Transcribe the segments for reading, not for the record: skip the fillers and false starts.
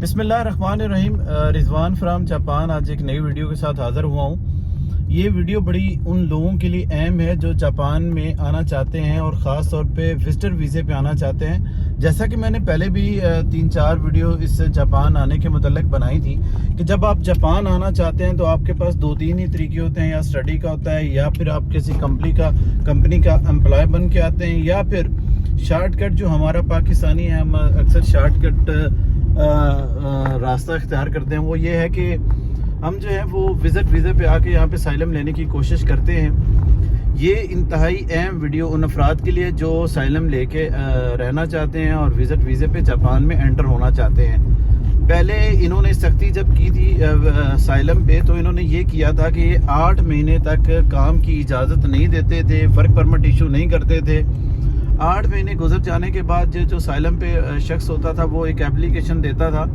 بسم اللہ الرحمن الرحیم. رضوان فرام جاپان آج ایک نئی ویڈیو کے ساتھ حاضر ہوا ہوں. یہ ویڈیو بڑی ان لوگوں کے لیے اہم ہے جو جاپان میں آنا چاہتے ہیں اور خاص طور پہ وزٹر ویزے پہ آنا چاہتے ہیں. جیسا کہ میں نے پہلے بھی 3-4 ویڈیو اس جاپان آنے کے متعلق بنائی تھی کہ جب آپ جاپان آنا چاہتے ہیں تو آپ کے پاس 2-3 ہی طریقے ہوتے ہیں. یا اسٹڈی کا ہوتا ہے, یا پھر آپ کسی کمپنی کا امپلائی بن کے آتے ہیں, یا پھر شارٹ کٹ جو ہمارا پاکستانی ہے, ہم اکثر شارٹ کٹ راستہ اختیار کرتے ہیں. وہ یہ ہے کہ ہم جو ہے وہ وزٹ ویزے پہ آ کے یہاں پہ سائلم لینے کی کوشش کرتے ہیں. یہ انتہائی اہم ویڈیو ان افراد کے لیے جو سائلم لے کے رہنا چاہتے ہیں اور وزٹ ویزے پہ جاپان میں انٹر ہونا چاہتے ہیں. پہلے انہوں نے سختی جب کی تھی سائلم پہ تو انہوں نے یہ کیا تھا کہ یہ 8 مہینے تک کام کی اجازت نہیں دیتے تھے, ورک پرمٹ ایشو نہیں کرتے تھے. 8 مہینے گزر جانے کے بعد جو سائلم پہ شخص ہوتا تھا وہ ایک اپلیکیشن دیتا تھا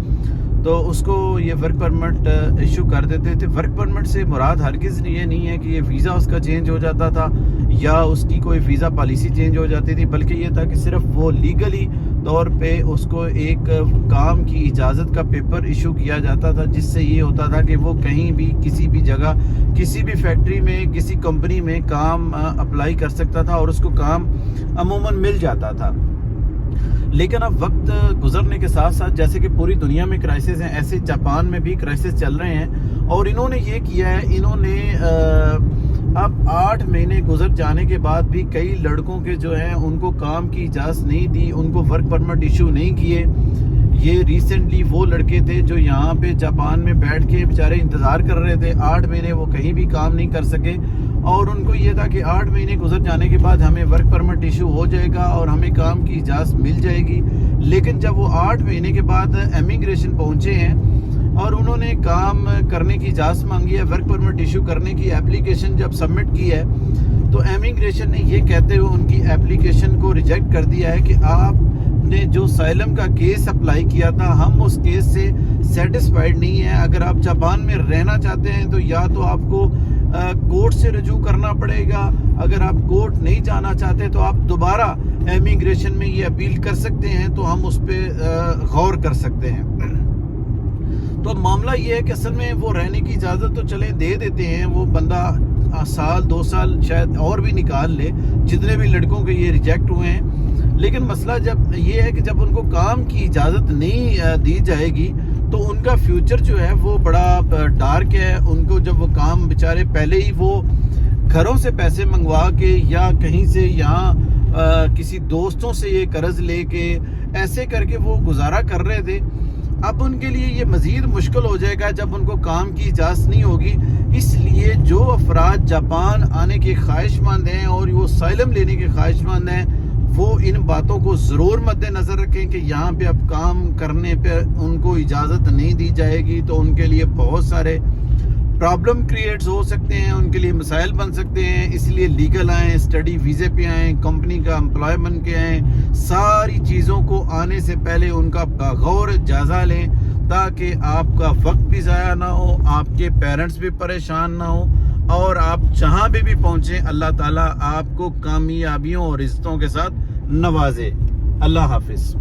تو اس کو یہ ورک پرمٹ ایشو کر دیتے تھے. ورک پرمٹ سے مراد ہرگز یہ نہیں ہے کہ یہ ویزا اس کا چینج ہو جاتا تھا یا اس کی کوئی ویزا پالیسی چینج ہو جاتی تھی, بلکہ یہ تھا کہ صرف وہ لیگلی طور پہ اس کو ایک کام کی اجازت کا پیپر ایشو کیا جاتا تھا, جس سے یہ ہوتا تھا کہ وہ کہیں بھی کسی بھی جگہ کسی بھی فیکٹری میں کسی کمپنی میں کام اپلائی کر سکتا تھا اور اس کو کام عموماً مل جاتا تھا. لیکن اب وقت گزرنے کے ساتھ ساتھ جیسے کہ پوری دنیا میں کرائسس ہیں, ایسے جاپان میں بھی کرائسس چل رہے ہیں. اور انہوں نے یہ کیا ہے, انہوں نے اب 8 مہینے گزر جانے کے بعد بھی کئی لڑکوں کے جو ہیں ان کو کام کی اجازت نہیں دی, ان کو ورک پرمٹ ایشو نہیں کیے. یہ ریسنٹلی وہ لڑکے تھے جو یہاں پہ جاپان میں بیٹھ کے بیچارے انتظار کر رہے تھے. 8 مہینے وہ کہیں بھی کام نہیں کر سکے اور ان کو یہ تھا کہ 8 مہینے گزر جانے کے بعد ہمیں ورک پرمٹ ایشو ہو جائے گا اور ہمیں کام کی اجازت مل جائے گی. لیکن جب وہ 8 مہینے کے بعد امیگریشن پہنچے ہیں اور انہوں نے کام کرنے کی اجازت مانگی ہے, ورک پرمٹ ایشو کرنے کی اپلیکیشن جب سبمٹ کی ہے تو امیگریشن نے یہ کہتے ہوئے ان کی اپلیکیشن کو ریجیکٹ کر دیا ہے کہ آپ نے جو سائلم کا کیس اپلائی کیا تھا ہم اس کیس سے سیٹسفائیڈ نہیں ہیں. اگر آپ جاپان میں رہنا چاہتے ہیں تو یا تو آپ کو کورٹ سے رجوع کرنا پڑے گا, اگر آپ کورٹ نہیں جانا چاہتے تو آپ دوبارہ امیگریشن میں یہ اپیل کر سکتے ہیں تو ہم اس پہ غور کر سکتے ہیں. تو معاملہ یہ ہے کہ اصل میں وہ رہنے کی اجازت تو چلیں دے دیتے ہیں, وہ بندہ سال 2 سال شاید اور بھی نکال لے جتنے بھی لڑکوں کے یہ ریجیکٹ ہوئے ہیں. لیکن مسئلہ جب یہ ہے کہ جب ان کو کام کی اجازت نہیں دی جائے گی تو ان کا فیوچر جو ہے وہ بڑا ڈارک ہے. ان کو جب وہ کام بیچارے پہلے ہی وہ گھروں سے پیسے منگوا کے یا کہیں سے یہاں کسی دوستوں سے یہ قرض لے کے ایسے کر کے وہ گزارا کر رہے تھے, اب ان کے لیے یہ مزید مشکل ہو جائے گا جب ان کو کام کی اجازت نہیں ہوگی. اس لیے جو افراد جاپان آنے کے خواہش مند ہیں اور وہ سائلم لینے کے خواہش مند ہیں وہ ان باتوں کو ضرور مد نظر رکھیں کہ یہاں پہ اب کام کرنے پہ ان کو اجازت نہیں دی جائے گی تو ان کے لیے بہت سارے پرابلم کریٹس ہو سکتے ہیں, ان کے لیے مسائل بن سکتے ہیں. اس لیے لیگل آئیں, اسٹڈی ویزے پہ آئیں, کمپنی کا امپلائی بن کے آئیں, ساری چیزوں کو آنے سے پہلے ان کا بغور جائزہ لیں تاکہ آپ کا وقت بھی ضائع نہ ہو, آپ کے پیرنٹس بھی پریشان نہ ہو اور آپ جہاں بھی پہنچیں اللہ تعالیٰ آپ کو کامیابیوں اور عزتوں کے ساتھ نوازے. اللہ حافظ.